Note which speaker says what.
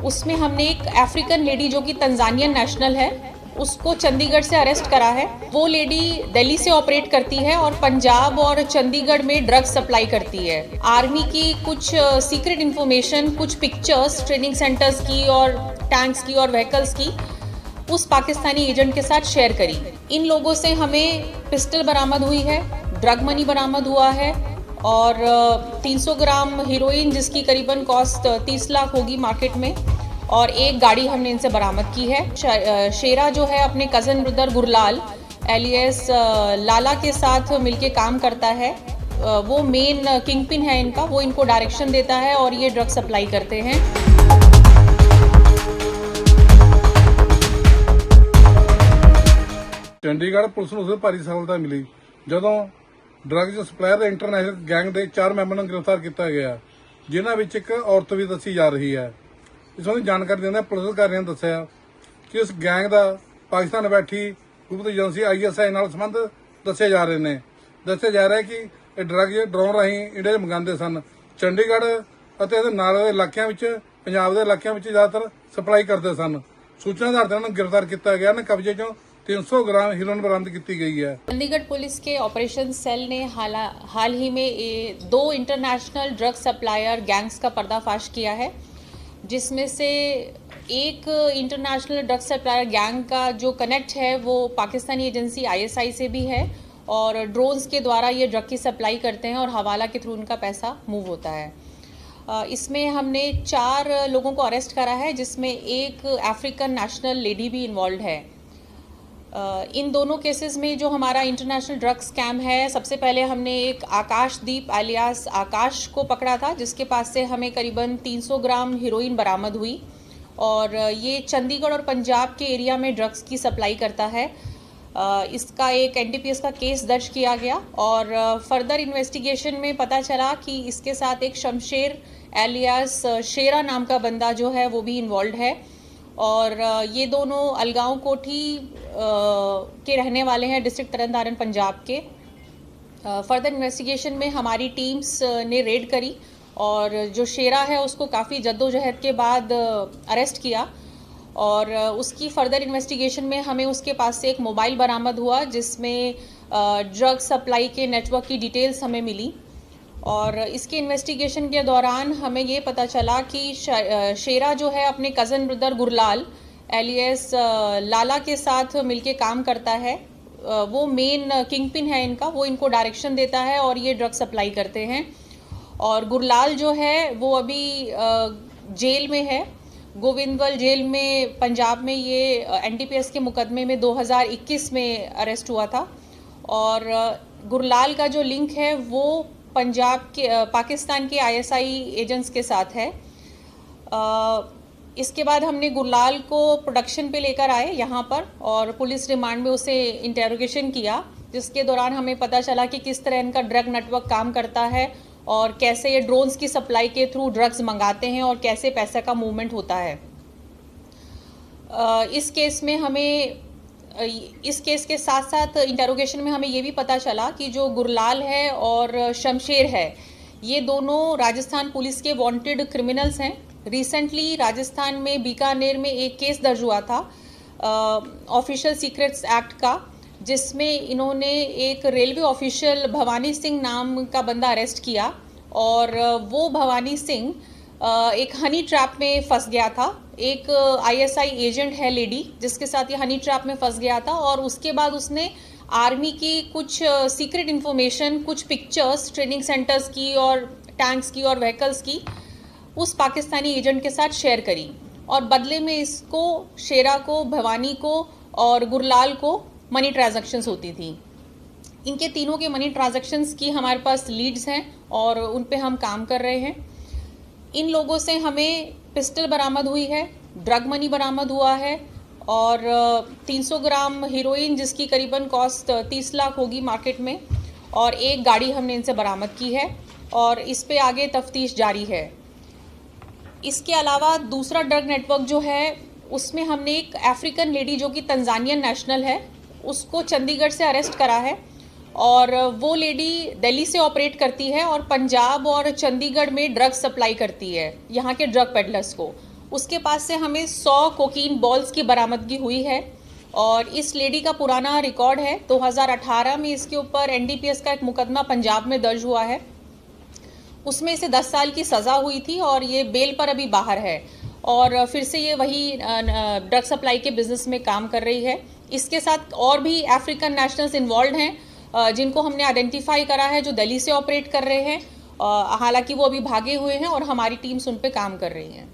Speaker 1: उसमें हमने एक अफ्रीकन लेडी जो कि तंजानियन नेशनल है उसको चंडीगढ़ से अरेस्ट करा है। वो लेडी दिल्ली से ऑपरेट करती है और पंजाब और चंडीगढ़ में ड्रग सप्लाई करती है। आर्मी की कुछ सीक्रेट इंफॉर्मेशन, कुछ पिक्चर्स ट्रेनिंग सेंटर्स की और टैंक्स की और व्हीकल्स की उस पाकिस्तानी एजेंट के साथ शेयर करी। इन लोगों से हमें पिस्टल बरामद हुई है, ड्रग मनी बरामद हुआ है और 300 ग्राम हीरोइन जिसकी करीबन कॉस्ट 30 लाख होगी मार्केट में, और एक गाड़ी हमने इनसे बरामद की है। शेरा जो है अपने कज़न ब्रदर गुरलाल एलियस लाला के साथ मिलके काम करता है। वो मेन किंग पिन है इनका, वो इनको डायरेक्शन देता है और ये ड्रग सप्लाई करते हैं।
Speaker 2: ਚੰਡੀਗੜ੍ਹ ਪੁਲਿਸ ਨੂੰ ਭਾਰੀ ਸਫਲਤਾ ਮਿਲੀ ਜਦੋਂ ਡਰੱਗਜ਼ ਸਪਲਾਇਰ ਦੇ ਇੰਟਰਨੈਸ਼ਨਲ ਗੈਂਗ ਦੇ 4 ਮੈਂਬਰਾਂ ਨੂੰ ਗ੍ਰਿਫਤਾਰ ਕੀਤਾ ਗਿਆ, ਜਿਨ੍ਹਾਂ ਵਿੱਚ ਇੱਕ ਔਰਤ ਵੀ ਦੱਸੀ ਜਾ ਰਹੀ ਹੈ। ਇਸ ਸੰਬੰਧੀ ਜਾਣਕਾਰੀ ਦਿੰਦਿਆਂ ਪੁਲਿਸ ਅਧਿਕਾਰੀਆਂ ਨੇ ਦੱਸਿਆ ਕਿ ਇਸ ਗੈਂਗ ਦਾ ਪਾਕਿਸਤਾਨ ਬੈਠੀ ਗੁਪਤ ਏਜੰਸੀ ISI ਨਾਲ ਸੰਬੰਧ ਦੱਸੇ ਜਾ ਰਹੇ ਨੇ। ਦੱਸਿਆ ਜਾ ਰਿਹਾ ਹੈ ਕਿ ਇਹ ਡਰੱਗ ਡਰੋਨ ਰਾਹੀਂ ਇੰਡੀਆ 'ਚ ਮੰਗਾਉਂਦੇ ਸਨ। ਚੰਡੀਗੜ੍ਹ ਅਤੇ ਇਹਦੇ ਨਾਲ ਦੇ ਇਲਾਕਿਆਂ ਵਿੱਚ, ਪੰਜਾਬ ਦੇ ਇਲਾਕਿਆਂ ਵਿੱਚ ਜ਼ਿਆਦਾਤਰ ਸਪਲਾਈ ਕਰਦੇ ਸਨ। सूचना आधार पर उन्हें गिरफ्तार किया गया। कब्जे चो 300 ग्राम हीरोइन बरामद की गई है।
Speaker 1: चंडीगढ़ पुलिस के ऑपरेशन सेल ने हाल ही में 2 इंटरनेशनल ड्रग सप्लायर गैंग्स का पर्दाफाश किया है, जिसमें से एक इंटरनेशनल ड्रग सप्लायर गैंग का जो कनेक्ट है वो पाकिस्तानी एजेंसी ISI से भी है और ड्रोन्स के द्वारा ये ड्रग की सप्लाई करते हैं और हवाला के थ्रू उनका पैसा मूव होता है। इसमें हमने 4 लोगों को अरेस्ट करा है, जिसमें एक अफ्रीकन नेशनल लेडी भी इन्वॉल्व है। इन दोनों केसेस में जो हमारा इंटरनेशनल ड्रग स्कैम है, सबसे पहले हमने एक आकाशदीप एलियास आकाश को पकड़ा था, जिसके पास से हमें करीबन 300 ग्राम हीरोइन बरामद हुई और ये चंडीगढ़ और पंजाब के एरिया में ड्रग्स की सप्लाई करता है। इसका एक NDPS का केस दर्ज किया गया और फर्दर इन्वेस्टिगेशन में पता चला कि इसके साथ एक शमशेर एलियास शेरा नाम का बंदा जो है वो भी इन्वॉल्व है और ये दोनों अलगांव कोठी के रहने वाले हैं, डिस्ट्रिक्ट तरनतारन पंजाब के। फर्दर इन्वेस्टिगेशन में हमारी टीम्स ने रेड करी और जो शेरा है उसको काफ़ी जद्दोजहद के बाद अरेस्ट किया और उसकी फर्दर इन्वेस्टिगेशन में हमें उसके पास से एक मोबाइल बरामद हुआ, जिसमें ड्रग सप्लाई के नेटवर्क की डिटेल्स हमें मिली और इसके इन्वेस्टिगेशन के दौरान हमें ये पता चला कि शेरा जो है अपने कज़न ब्रदर गुरलाल एलियस लाला के साथ मिलके काम करता है। वो मेन किंग पिन है इनका, वो इनको डायरेक्शन देता है और ये ड्रग सप्लाई करते हैं। और गुरलाल जो है वो अभी जेल में है, गोविंदवल जेल में, पंजाब में। ये NDPS के मुकदमे में 2021 में अरेस्ट हुआ था और गुरलाल का जो लिंक है वो पंजाब के पाकिस्तान के ISI एजेंट्स के साथ है। इसके बाद हमने गुरलाल को प्रोडक्शन पे लेकर आए यहाँ पर और पुलिस रिमांड में उसे इंटेरोगेशन किया, जिसके दौरान हमें पता चला कि किस तरह इनका ड्रग नेटवर्क काम करता है और कैसे ये ड्रोन्स की सप्लाई के थ्रू ड्रग्स मंगाते हैं और कैसे पैसे का मूवमेंट होता है। इस केस के साथ साथ इंटेरोगेशन में हमें ये भी पता चला कि जो गुरलाल है और शमशेर है, ये दोनों राजस्थान पुलिस के वांटेड क्रिमिनल्स हैं। रिसेंटली राजस्थान में बीकानेर में एक केस दर्ज हुआ था ऑफिशियल सीक्रेट्स एक्ट का, जिसमें इन्होंने एक रेलवे ऑफिशियल भवानी सिंह नाम का बंदा अरेस्ट किया और वो भवानी सिंह एक हनी ट्रैप में फंस गया था। एक ISI एजेंट है लेडी, जिसके साथ ये हनी ट्रैप में फंस गया था और उसके बाद उसने आर्मी की कुछ सीक्रेट इंफॉर्मेशन, कुछ पिक्चर्स ट्रेनिंग सेंटर्स की और टैंक्स की और व्हीकल्स की उस पाकिस्तानी एजेंट के साथ शेयर करी और बदले में इसको शेरा को, भवानी को और गुरलाल को मनी ट्रांजैक्शंस होती थी। इनके तीनों के मनी ट्रांजैक्शंस की हमारे पास लीड्स हैं और उन पे हम काम कर रहे हैं। इन लोगों से हमें पिस्टल बरामद हुई है, ड्रग मनी बरामद हुआ है और 300 ग्राम हीरोइन जिसकी करीबन कॉस्ट 30 लाख होगी मार्केट में, और एक गाड़ी हमने इनसे बरामद की है और इस पे आगे तफ्तीश जारी है। इसके अलावा दूसरा ड्रग नेटवर्क जो है उसमें हमने एक अफ्रीकन लेडी जो कि तंजानियन नेशनल है उसको चंडीगढ़ से अरेस्ट करा है और वो लेडी दिल्ली से ऑपरेट करती है और पंजाब और चंडीगढ़ में ड्रग सप्लाई करती है यहाँ के ड्रग पेडलर्स को। उसके पास से हमें 100 कोकीन बॉल्स की बरामदगी हुई है और इस लेडी का पुराना रिकॉर्ड है। 2018 में इसके ऊपर एनडीपीएस का एक मुकदमा पंजाब में दर्ज हुआ है, उसमें इसे 10 साल की सज़ा हुई थी और ये बेल पर अभी बाहर है और फिर से ये वही ड्रग सप्लाई के बिजनेस में काम कर रही है। इसके साथ और भी अफ्रीकन नेशनल्स इन्वॉल्व हैं जिनको हमने आइडेंटिफाई करा है, जो दिल्ली से ऑपरेट कर रहे हैं। हालांकि वो अभी भागे हुए हैं और हमारी टीम्स उन पे काम कर रही हैं।